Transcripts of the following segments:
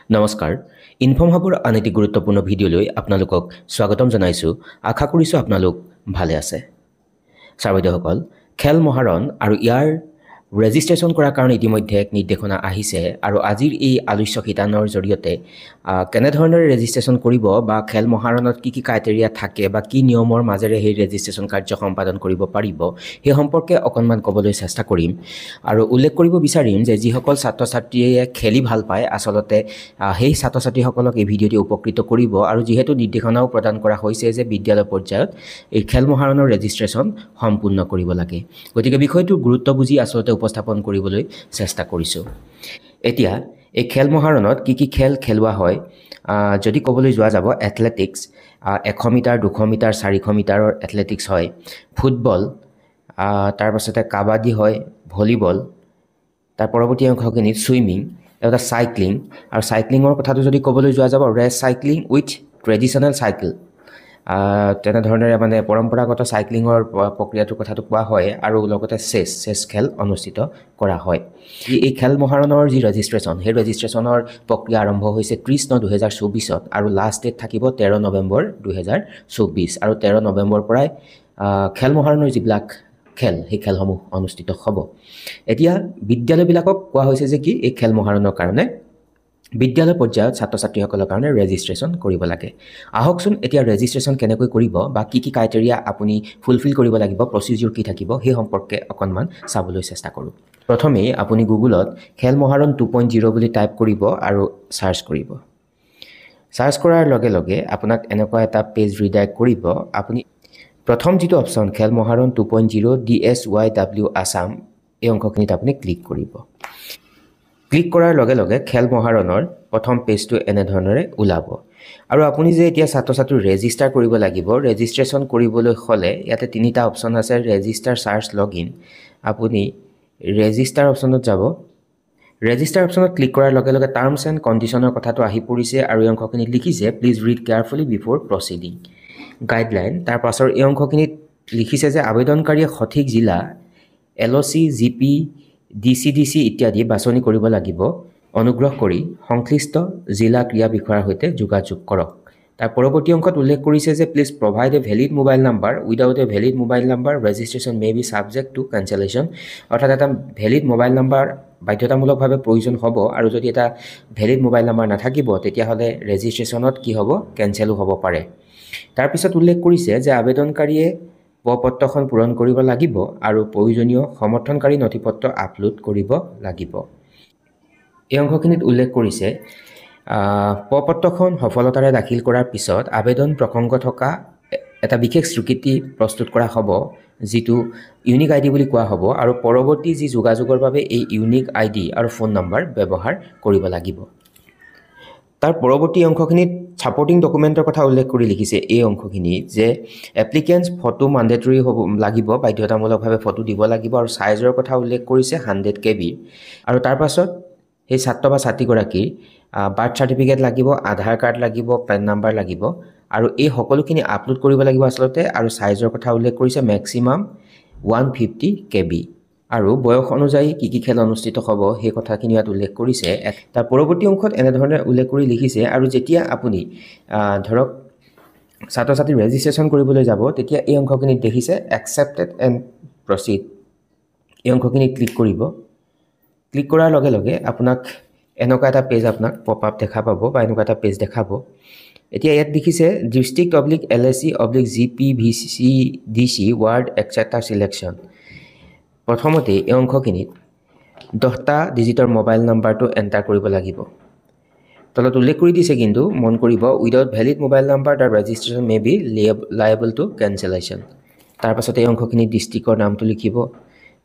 নমস্কাৰ ইনফৰ্ম হাবৰ আন এটি গুৰুত্বপূৰ্ণ ভিডিঅ'লৈ আপোনালোকক স্বাগতম জনাইছোঁ আশা কৰিছোঁ আপোনালোক ভালে আছে ছাৰ বাইদেউসকল খেল মহাৰণ আৰু ইয়াৰ ৰেজিষ্ট্ৰেশ্যন কৰাৰ কাৰণে ইতিমধ্যে এক নিৰ্দেশনা আহিছে আৰু আজিৰ এই আলোচ্য শিতানৰ জৰিয়তে কেনেধৰণেৰে ৰেজিষ্ট্ৰেশ্যন কৰিব বা খেল মহাৰণত কি ক্ৰাইটেৰিয়া থাকে বা কি নিয়মৰ মাজেৰে সেই ৰেজিষ্ট্ৰেশ্যন কাৰ্য সম্পাদন কৰিব পাৰিব সেই সম্পৰ্কে অকণমান ক'বলৈ চেষ্টা কৰিম আৰু উল্লেখ কৰিব বিচাৰিম যে যিসকল ছাত্ৰ ছাত্ৰীয়ে খেলি ভাল পায় আচলতে সেই ছাত্ৰ ছাত্ৰীসকলক এই ভিডিঅ'টি উপকৃত কৰিব আৰু যিহেতু নিৰ্দেশনাও প্ৰদান কৰা হৈছে যে বিদ্যালয় পৰ্যায়ত এই খেল মহাৰণৰ ৰেজিষ্ট্ৰেশ্যন সম্পূৰ্ণ কৰিব লাগে গতিকে বিষয়টোৰ গুৰুত্ব বুজি আচলতে উপস্থাপন কৰিবলৈ চেষ্টা কৰিছোঁ এতিয়া এই খেল মহাৰণত কি খেল খেলোৱা হয় যদি ক'বলৈ যোৱা যাব এথলেটিক্স 100 মিটাৰ 200 মিটাৰ 400 মিটাৰৰ এথলেটিক্স হয় ফুটবল তাৰ পাছতে কাবাডী হয় ভলীবল তাৰ পৰৱৰ্তী অংশখিনিত সুইমিং এটা সাইক্লিং আৰু সাইক্লিঙৰ কথাটো যদি ক'বলৈ যোৱা যাব race cycling with traditional cycle তেনেধৰণেৰে মানে পৰম্পৰাগত সাইক্লিঙৰ প্ৰক্ৰিয়াটোৰ কথাটো কোৱা হয় আৰু লগতে চেছ খেল অনুষ্ঠিত কৰা হয় এই খেল মহাৰণৰ যি ৰেজিষ্ট্ৰেশ্যন সেই ৰেজিষ্ট্ৰেশ্যনৰ প্ৰক্ৰিয়া আৰম্ভ হৈছে 30/9/2024 আৰু লাষ্ট ডেট থাকিব 13 নৱেম্বৰ 2024 আৰু 13 নৱেম্বৰ পৰাই খেল মহাৰণৰ যিবিলাক খেল সেই খেলসমূহ অনুষ্ঠিত হ'ব এতিয়া বিদ্যালয়বিলাকক কোৱা হৈছে যে কি এই খেল মহাৰণৰ কাৰণে বিদ্যালয় পৰ্যায়ত ছাত্ৰ ছাত্ৰীসকলৰ কাৰণে ৰেজিষ্ট্ৰেশ্যন কৰিব লাগে আহকচোন এতিয়া ৰেজিষ্ট্ৰেশ্যন কেনেকৈ কৰিব বা কি ক্ৰাইটেৰিয়া আপুনি ফুলফিল কৰিব লাগিব প্ৰচিডিউৰ কি থাকিব সেই সম্পৰ্কে অকণমান চাবলৈ চেষ্টা কৰোঁ প্ৰথমেই আপুনি গুগলত খেল মহাৰণ 2.0 বুলি টাইপ কৰিব আৰু সাৰ্চ কৰিব সাৰ্চ কৰাৰ লগে লগে আপোনাক এনেকুৱা এটা পেজ ৰিডাইৰেক্ট কৰিব আপুনি প্ৰথম যিটো অপশ্যন খেল মহাৰণ 2.0 DSYW আসাম এই অংশখিনিত আপুনি ক্লিক কৰিব ক্লিক কৰাৰ লগে লগে খেল মহাৰণৰ প্ৰথম পেজটো এনেধৰণেৰে ওলাব আৰু আপুনি যে এতিয়া ছাত্ৰ ছাত্ৰী ৰেজিষ্টাৰ কৰিব লাগিব ৰেজিষ্ট্ৰেশ্যন কৰিবলৈ হ'লে ইয়াতে তিনিটা অপশ্যন আছে ৰেজিষ্টাৰ সাৰ্চ লগইন আপুনি ৰেজিষ্টাৰ অপশ্যনত যাব ৰেজিষ্টাৰ অপশ্যনত ক্লিক কৰাৰ লগে লগে টাৰ্মছ এণ্ড কণ্ডিশ্যনৰ কথাটো আহি পৰিছে আৰু এই অংশখিনিত লিখিছে please read carefully before proceeding guideline তাৰ পাছৰ এই অংশখিনিত লিখিছে যে আবেদনকাৰীয়ে সঠিক জিলা LOC GP DCDC ইত্যাদি বাছনি কৰিব লাগিব অনুগ্ৰহ কৰি সংশ্লিষ্ট জিলা ক্ৰিয়া বিষয়াৰ সৈতে যোগাযোগ কৰক তাৰ পৰৱৰ্তী অংশত উল্লেখ কৰিছে যে please provide A valid mobile number without a valid mobile number registration may be subject to cancellation অৰ্থাৎ এটা ভেলিড মোবাইল নাম্বাৰ বাধ্যতামূলকভাৱে প্ৰয়োজন হ'ব আৰু যদি এটা ভেলিড মোবাইল নাম্বাৰ নাথাকিব তেতিয়াহ'লে ৰেজিষ্ট্ৰেশ্যনত কি হ'ব কেঞ্চেলো হ'ব পাৰে তাৰপিছত উল্লেখ কৰিছে যে আবেদনকাৰীয়ে পত্ৰখন পূৰণ কৰিব লাগিব আৰু প্ৰয়োজনীয় সমৰ্থনকাৰী নথিপত্ৰ আপলোড কৰিব লাগিব এই অংশখিনিত উল্লেখ কৰিছে পত্ৰখন সফলতাৰে দাখিল কৰাৰ পিছত আবেদন প্ৰসংগ থকা এটা বিশেষ স্বীকৃতি প্ৰস্তুত কৰা হ'ব যিটো ইউনিক আইডি বুলি কোৱা হ'ব আৰু পৰৱৰ্তী যি যোগাযোগৰ বাবে এই ইউনিক আইডি আৰু ফোন নম্বৰ ব্যৱহাৰ কৰিব লাগিব তাৰ পৰৱৰ্তী অংশখিনিত ছাপৰ্টিং ডকুমেণ্টৰ কথা উল্লেখ কৰি লিখিছে এই অংশখিনি যে এপ্লিকেণ্টছ ফটো মাণ্ডেটৰী হ'ব লাগিব বাধ্যতামূলকভাৱে ফটো দিব লাগিব আৰু সাইজৰ কথা উল্লেখ কৰিছে 100 KB আৰু তাৰ পাছত সেই ছাত্ৰ বা ছাত্ৰীগৰাকীৰ বাৰ্থ চাৰ্টিফিকেট লাগিব আধাৰ কাৰ্ড লাগিব পেন নাম্বাৰ লাগিব আৰু এই সকলোখিনি আপলোড কৰিব লাগিব আচলতে আৰু সাইজৰ কথা উল্লেখ কৰিছে মেক্সিমাম 150 KB আৰু বয়স অনুযায়ী কি খেল অনুষ্ঠিত হ'ব সেই কথাখিনি ইয়াত উল্লেখ কৰিছে তাৰ পৰৱৰ্তী অংশত এনেধৰণে উল্লেখ কৰি লিখিছে আৰু যেতিয়া আপুনি ধৰক ছাত্ৰ ছাত্ৰী ৰেজিষ্ট্ৰেশ্যন কৰিবলৈ যাব তেতিয়া এই অংশখিনিত দেখিছে একচেপ্টেড এণ্ড প্ৰচিড এই অংশখিনি ক্লিক কৰিব ক্লিক কৰাৰ লগে লগে আপোনাক এনেকুৱা এটা পেজ আপোনাক পপ আপ দেখা পাব বা এনেকুৱা এটা পেজ দেখাব এতিয়া ইয়াত দেখিছে district/LAC/GPVCDC ৱাৰ্ড এক্সেট্ৰা চিলেকশ্যন প্ৰথমতে এই অংশখিনিত 10টা ডিজিটৰ মোবাইল নাম্বাৰটো এণ্টাৰ কৰিব লাগিব তলত উল্লেখ কৰি দিছে কিন্তু মন কৰিব without valid mobile number the registration may be liable to cancellation তাৰ পাছতে এই অংশখিনিত ডিষ্ট্ৰিক্টৰ নামটো লিখিব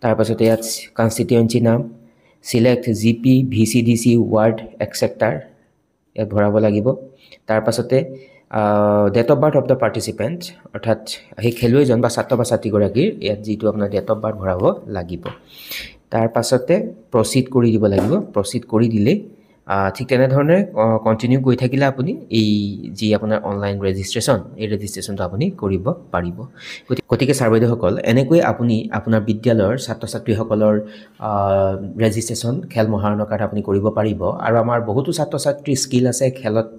তাৰ পাছতে ইয়াত কনষ্টিটুৱেঞ্চি নাম সিলেক্ট GPVCDC ৱাৰ্ড এক্সেট্ৰাৰ ইয়াত ভৰাব লাগিব তাৰ পাছতে date of birth of the participant অৰ্থাৎ সেই খেলুৱৈজন বা ছাত্ৰ বা ছাত্ৰীগৰাকীৰ ইয়াত যিটো আপোনাৰ ডেট অফ বাৰ্থ ভৰাব লাগিব তাৰ পাছতে প্ৰচিড কৰি দিব লাগিব প্ৰচিড কৰি দিলে ঠিক তেনেধৰণে কণ্টিনিউ কৰি থাকিলে আপুনি এই যি আপোনাৰ অনলাইন ৰেজিষ্ট্ৰেশ্যন এই ৰেজিষ্ট্ৰেশ্যনটো আপুনি কৰিব পাৰিব গতিকে ছাৰ বাইদেউসকল এনেকৈ আপুনি আপোনাৰ বিদ্যালয়ৰ ছাত্ৰ ছাত্ৰীসকলৰ ৰেজিষ্ট্ৰেশ্যন খেল মহাৰণৰ কাৰণে আপুনি কৰিব পাৰিব আৰু আমাৰ বহুতো ছাত্ৰ ছাত্ৰীৰ স্কিল আছে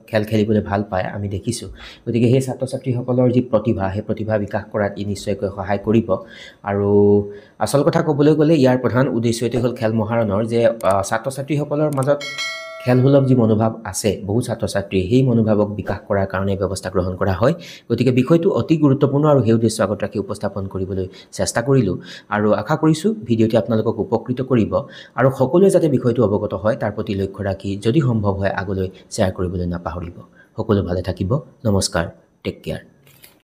খেল খেলিবলৈ ভাল পায় আমি দেখিছোঁ গতিকে সেই ছাত্ৰ ছাত্ৰীসকলৰ যি প্ৰতিভা সেই প্ৰতিভা বিকাশ কৰাত ই নিশ্চয়কৈ সহায় কৰিব আৰু আচল কথা ক'বলৈ গ'লে ইয়াৰ প্ৰধান উদ্দেশ্যটো হ'ল খেল মহাৰণৰ যে ছাত্ৰ ছাত্ৰীসকলৰ মাজত খেলসুলভ যি মনোভাৱ আছে বহু ছাত্ৰ ছাত্ৰীৰ সেই মনোভাৱক বিকাশ কৰাৰ কাৰণে ব্যৱস্থা গ্ৰহণ কৰা হয় গতিকে বিষয়টো অতি গুৰুত্বপূৰ্ণ আৰু সেই উদ্দেশ্য আগত ৰাখি উপস্থাপন কৰিবলৈ চেষ্টা কৰিলোঁ আৰু আশা কৰিছোঁ ভিডিঅ'টি আপোনালোকক উপকৃত কৰিব আৰু সকলোৱে যাতে বিষয়টো অৱগত হয় তাৰ প্ৰতি লক্ষ্য ৰাখি যদি সম্ভৱ হয় আগলৈ শ্বেয়াৰ কৰিবলৈ নাপাহৰিব সকলো ভালে থাকিব নমস্কাৰ টেক কেয়াৰ